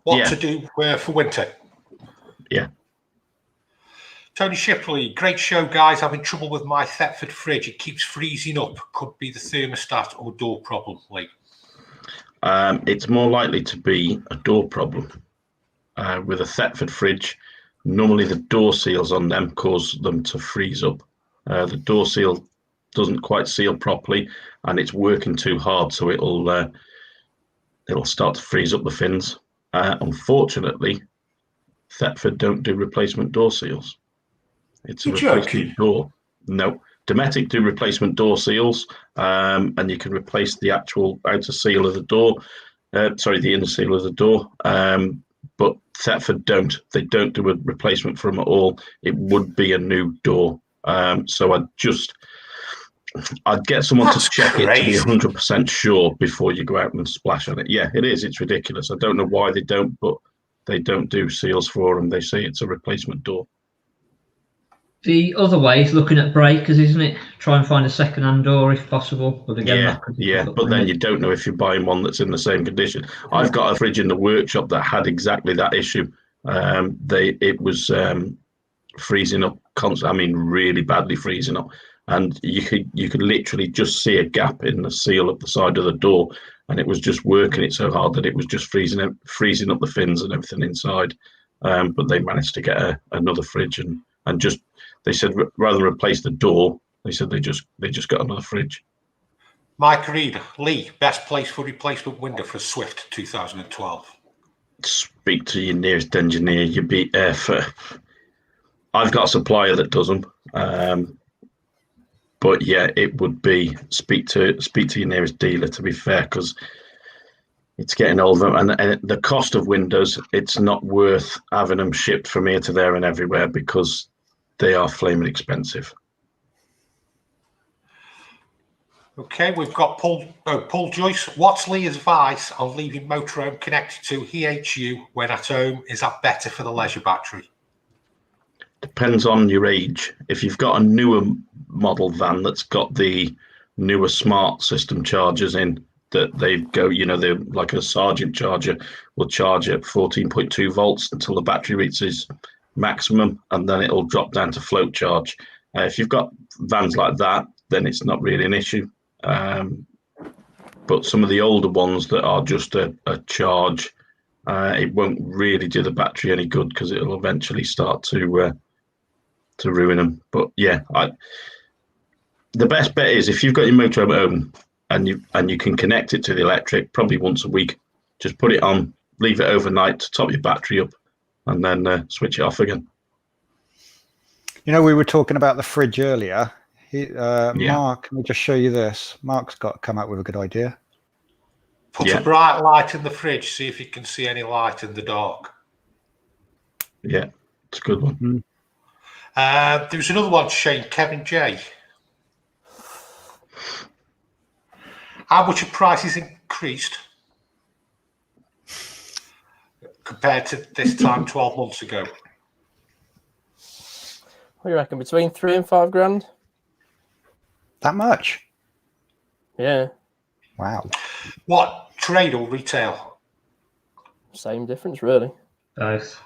what to do for winter. Yeah. Tony Shipley, great show, guys. Having trouble with my Thetford fridge. It keeps freezing up. Could be the thermostat or door problem, Lee. It's more likely to be a door problem. With a Thetford fridge, normally the door seals on them cause them to freeze up. The door seal doesn't quite seal properly, and it's working too hard, so it'll start to freeze up the fins. Unfortunately, Thetford don't do replacement door seals. It's a replacement door. No, Dometic do replacement door seals, and you can replace the actual outer seal of the door. The inner seal of the door. But Thetford don't. They don't do a replacement for them at all. It would be a new door. So I'd get someone to check it to be 100% sure before you go out and splash on it. Yeah, it is. It's ridiculous. I don't know why they don't, but they don't do seals for them. They say it's a replacement door. The other way is looking at breakers, isn't it? Try and find a second-hand door if possible. But again, but then you don't know if you're buying one that's in the same condition. I've got a fridge in the workshop that had exactly that issue. It was freezing up constantly. I mean, really badly freezing up, and you could literally just see a gap in the seal of the side of the door, and it was just working it so hard that it was just freezing up the fins and everything inside. But they managed to get another fridge and just. They said rather than replace the door, they said they just got another fridge. Mike Reed, Lee, best place for replacement window for Swift 2012. Speak to your nearest engineer. I've got a supplier that does them, but yeah, it would be speak to your nearest dealer. To be fair, because it's getting older, and the cost of windows, it's not worth having them shipped from here to there and everywhere because they are flaming expensive. Okay, we've got Paul Joyce. What's Lee's advice on leaving motorhome connected to EHU when at home? Is that better for the leisure battery? Depends on your age. If you've got a newer model van that's got the newer smart system chargers in, that they go, they're like a Sargent charger, will charge at 14.2 volts until the battery reaches maximum, and then it'll drop down to float charge. If you've got vans like that, then it's not really an issue. But some of the older ones that are just a charge, it won't really do the battery any good because it'll eventually start to ruin them. But yeah, the best bet is if you've got your motorhome at home and you can connect it to the electric, probably once a week, just put it on, leave it overnight to top your battery up, and then switch it off again. We were talking about the fridge earlier. Mark, let me just show you this. Mark's got to come up with a good idea. Put a bright light in the fridge, see if you can see any light in the dark. Yeah, it's a good one. There was another one, Shane, Kevin J. How much have prices increased compared to this time 12 months ago? What do you reckon? Between 3 and 5 grand? That much? Yeah. Wow. What, trade or retail? Same difference, really. Both.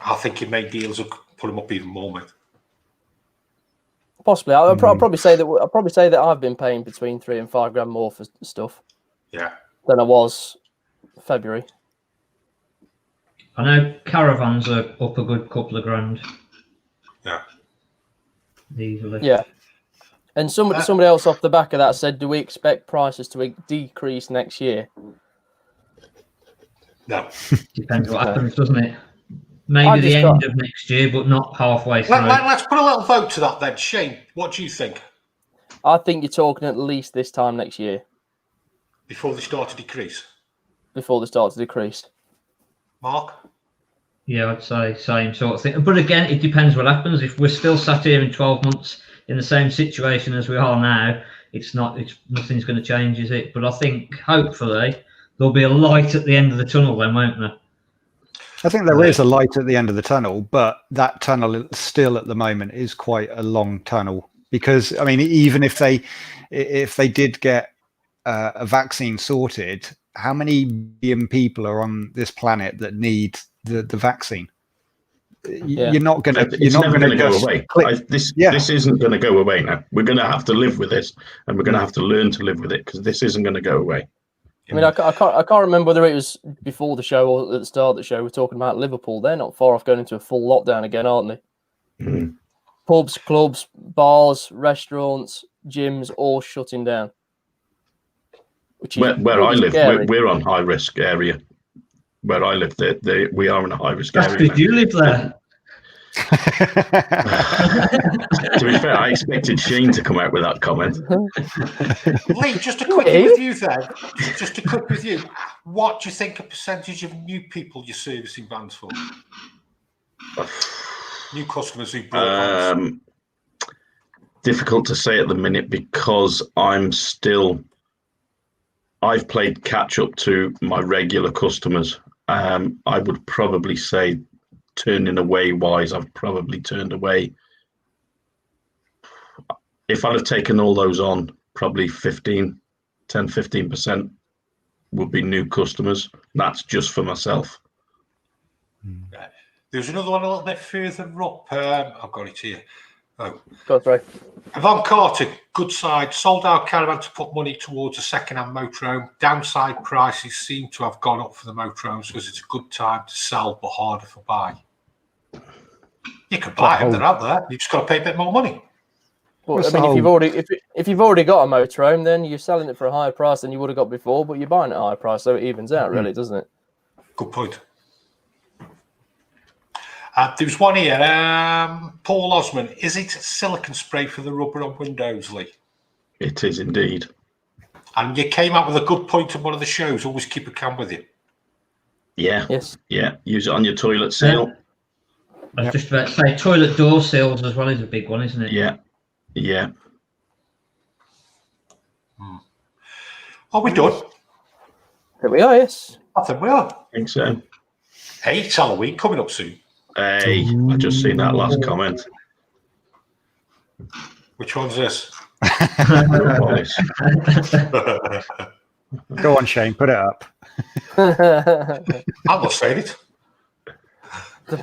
I think your main deals will put them up even more, mate. Possibly. I'll probably say that I've been paying between 3 and 5 grand more for stuff. Yeah. Than I was February. I know caravans are up a good couple of grand. Yeah. Easily. Yeah. And somebody else off the back of that said, do we expect prices to decrease next year? No. Depends what happens, doesn't it? Maybe the end of next year, but not halfway through. Let's put a little vote to that then. Shane, what do you think? I think you're talking at least this time next year. Before they start to decrease? Before they start to decrease. Mark? Yeah, I'd say same sort of thing. But again, it depends what happens. If we're still sat here in 12 months in the same situation as we are now, nothing's going to change, is it? But I think hopefully there'll be a light at the end of the tunnel then, won't there? I think there is a light at the end of the tunnel, but that tunnel still at the moment is quite a long tunnel because, I mean, even if they did get a vaccine sorted, how many billion people are on this planet that need the vaccine? You're not going to go away. This isn't going to go away now. We're going to have to live with this, and we're going to have to learn to live with it because this isn't going to go away. I mean, I can't remember whether it was before the show or at the start of the show. We're talking about Liverpool. They're not far off going into a full lockdown again, aren't they? Mm. Pubs, clubs, bars, restaurants, gyms, all shutting down. Which is where I live, scary. we're on high risk area. Where I live, we are in a high risk area. That's because you live there. To be fair, I expected Shane to come out with that comment. Lee, just a quick review then. Just a quick review. What do you think a percentage of new people you're servicing vans for? New customers who bought vans? Difficult to say at the minute because I've played catch up to my regular customers. I would probably say turning away wise, I've probably turned away. If I'd have taken all those on, probably 10-15% would be new customers. That's just for myself. There's another one a little bit further up. I've got it here. Oh, go through. Yvonne Carter, good side. Sold our caravan to put money towards a second-hand motorhome. Downside prices seem to have gone up for the motorhomes because it's a good time to sell, but harder for buy. You can buy them; they're out there. You just got to pay a bit more money. Well, I mean, if you've already got a motorhome, then you're selling it for a higher price than you would have got before, but you're buying it at a higher price, so it evens out, really, doesn't it? Good point. There's one here. Paul Osman, is it silicone spray for the rubber on windows, Lee? It is indeed. And you came up with a good point on one of the shows. Always keep a can with you. Yeah. Yes. Yeah. Use it on your toilet seal. I was just about to say toilet door seals as well is a big one, isn't it? Yeah. Yeah. Are we done? Here we are, yes. I think we are. I think so. Hey, it's Halloween coming up soon. Hey, I just seen that last comment. Which one's this? Go on, Shane, put it up. I'm not saying it.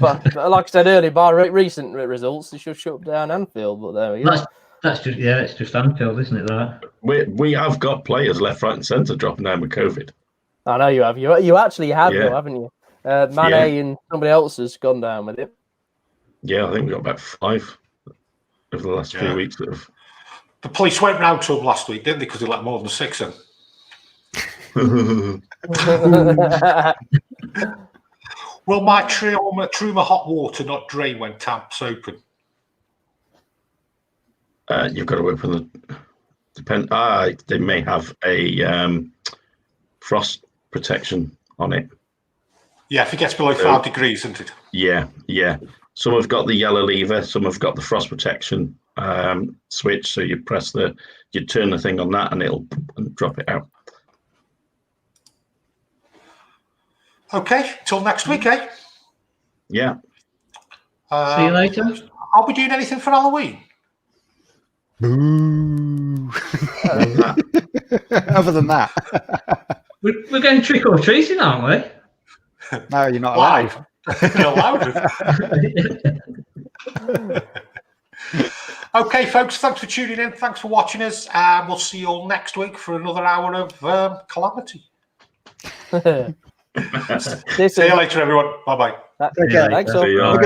Like I said earlier, by recent results, they should shut down Anfield, but there we go. It's just Anfield, isn't it? That we have got players left, right, and centre dropping down with COVID. I know you have. You actually have, Yeah. though, haven't you? Mane and somebody else has gone down with it. Yeah, I think we got about 5 over the last few weeks. That have... The police went round to him last week, didn't they? Because they let more than 6 in. Will my Truma hot water not drain when taps open? You've got to open the. They may have a frost protection on it. Yeah, if it gets below 5 degrees, isn't it? Yeah. Some have got the yellow lever, some have got the frost protection switch. So you turn the thing on that, and it'll drop it out. Okay, till next week, eh? Yeah. see you later. Are we doing anything for Halloween? Boo. Other than that. We're going trick or treating, aren't we? No, you're not allowed. You're allowed. Okay, folks, thanks for tuning in. Thanks for watching us. We'll see you all next week for another hour of calamity. See you later, everyone. Bye-bye. Thanks all.